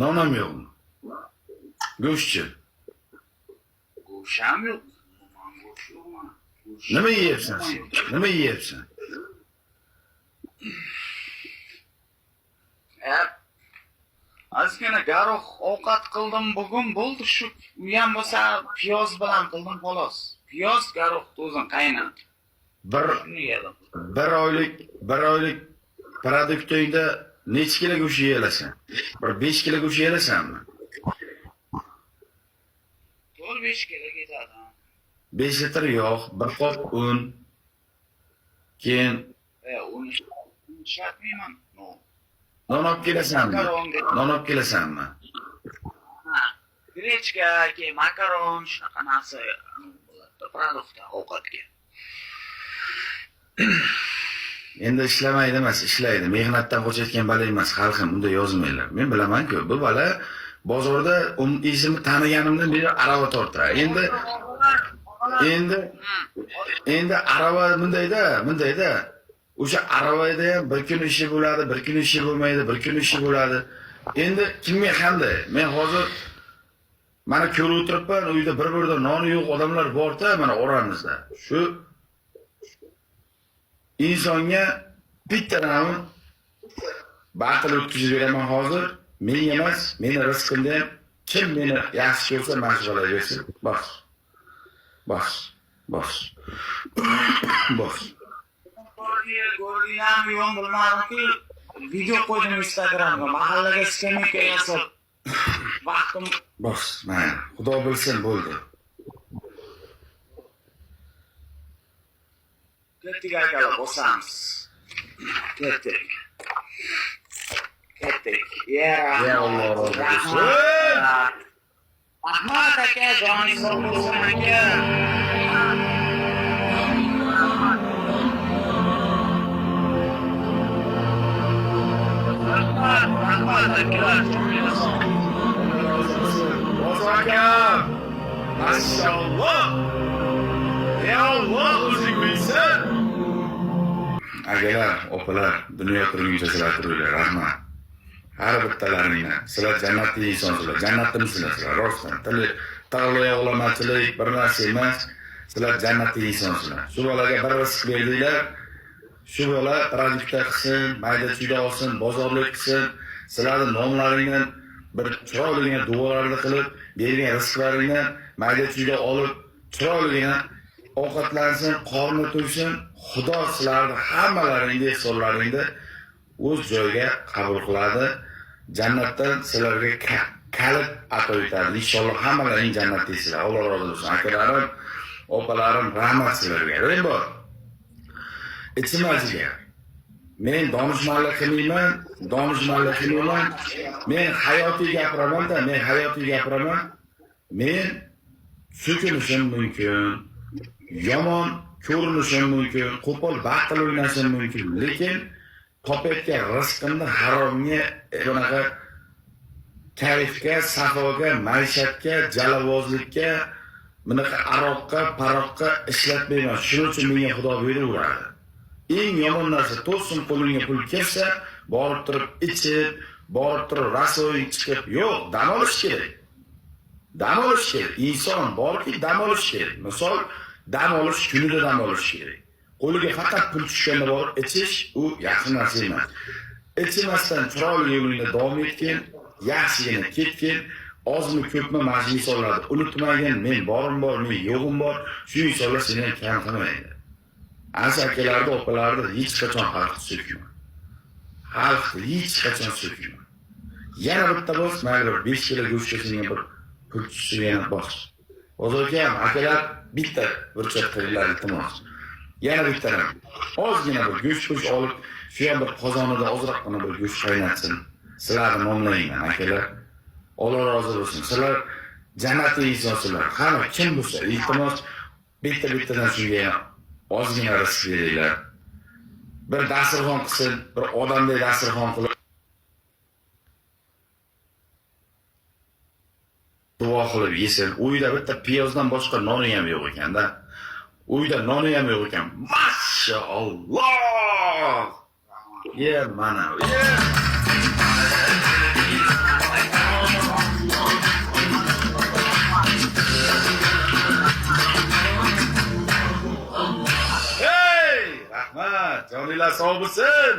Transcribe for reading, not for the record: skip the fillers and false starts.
Non ham yo'qmi? Go'shtchi. Go'sht ham yo'q. Go'sht yo'qmi? Nima yeyapsan sen? Nima yeyapsan? Ozgina garoq ovqat qildim bugun bo'ldi shu. U ham bo'lsa piyoz bilan qildim xolos. Piyoz garoqni o'zini qaynatib. Shuni yedim. Bir oylik produktingda necha kilo go'sht yeyalasan? Bir 5 kilo go'sht yeyalasanmi? 4-5 kilo ketadi. 5 litr yog', bir qop un, keyin Un shatmayman. non olib kelasanmi? Non olib kelasanmi? Grechka, keyin makaron, shunaqa narsa bo'ladi produktda ovqatga. Endi ishlamaydi emas, ishlaydi. Mehnatdan qochayotgan bola emas, xalqim unda yozmaylar. Men bilaman-ku, bu bola bozorda izimni taniganimdan beri arava tortadi. Endi arava mundayda. O'sha aravada ham bir kun ishi bo'ladi, bir kun ishi bo'lmaydi, bir kun ishi bo'ladi. Endi kimga qanday? Men hozir mana ko'rib o'tiribman, uyda bir-birida noni yo'q odamlar bor-da, mana oramizda. Shu insonga bittadan batl o'tkazib beraman hozir. Men emas, meni rizqimda ham kim meni yaxshi ko'rsa mashg'ulot bersin. Bos. Ko'rgan yo'q bilmadimki, video qo'ydim Instagramga, mahallaga skameyka yasab. Vaqtim bos, mana xudo bilsin bo'ldi. ketdik akalar, bosamiz. Ketdik. Ya Alloh rozi bo'lsin. Rahmat aka, joningiz sog' bo'lsin aka. Rahmat akalar, joningiz sog' Rozi aka. Maşallah. Ya Allah o'zing bilsin. Akalar, opalar, dunyo turguncha sizlar turinglar, rahmat. Har bittalaringni, sizlar jannatli insonsizlar, jannatdamisizlar, rostdan. Tag'loya olamachilik bir narsa emas, sizlar jannatli insonsizlar. Shu bolaga bir rizq berdinglar, shu bola produktda qilsin, mayda-chuyda olsin, bozorlik qilsin, sizlarning nomlaringdan bir chiroyligina duolarni qilib, bergan rizqlaringdan mayda-chuyda olib, chiroyligina ovqatlansin, qorni to'ysin, Xudo sizlarni hammalaringni hisoblaringni o'z joyiga qabul qiladi. Jannatdan sizlarga kalit ato etadi. Inshaalloh hammalaring jannatdaysizlar. Alloh rozi bo'lsin. Akalarim, opalarim, rahmat sizlarga. Bor. Ichimasiga. Men donishmandlik qilmayman. Men hayotiy gapiraman. Men so'kinishim mumkin. Yomon ko'rinishim mumkin, qo'pol batl o'ynashim mumkin, lekin topayotgan rizqimni haromga, bunaqa kayfga, safoga, maishatga, jalavozlikka, bunaqa aroqqa, paroqqa ishlatmayman. Shuning uchun menga Xudo beraveradi. Eng yomon narsa to'sin qo'lingga pul kelsa, borib turib ichib, borib turib rasoy chiqib, yo'q, dam olish kerak. Inson borki dam olish kerak. Misol dam olish kunida dam olish kerak. Qo'liga faqat pul tushganda borib ichish u yaxshi narsa emas. Ichmasdan chiroyli yo'lingda davom etgin, yaxshigina ketgin, ozmi ko'pmi majlislarda unutmagin, men borim bor, men yo'g'im bor, shu insonlar seni kam qilmaydi. Akalarda, opalarda hech qachon xalqni so'kma. Yana bitta bos, mayli 5 kilo go'shtga senga bir pul tushsa yana bos. Hozirgi ham akalar bitta burchak qilinglar iltimos. Yana bittadan ozgina bir go'sht olib, shu ham bir qozonida ozroqgina bir go'sht qaynatsin. Sizlarni nomlayman akalar. Alloh rozi bo'lsin. Sizlar jannatli insonsizlar. Qani kim bo'lsa, iltimos bittadan shunga ozgina rizq beringlar. Bir dasturxon qilsin, bir odamdek dasturxon qilib duo qilib yesin. Uyda bitta piyozdan boshqa noni ham yo'q ekan-da. Mashaalloh. Mana. Rahmat. Joninglar sog' bo'lsin.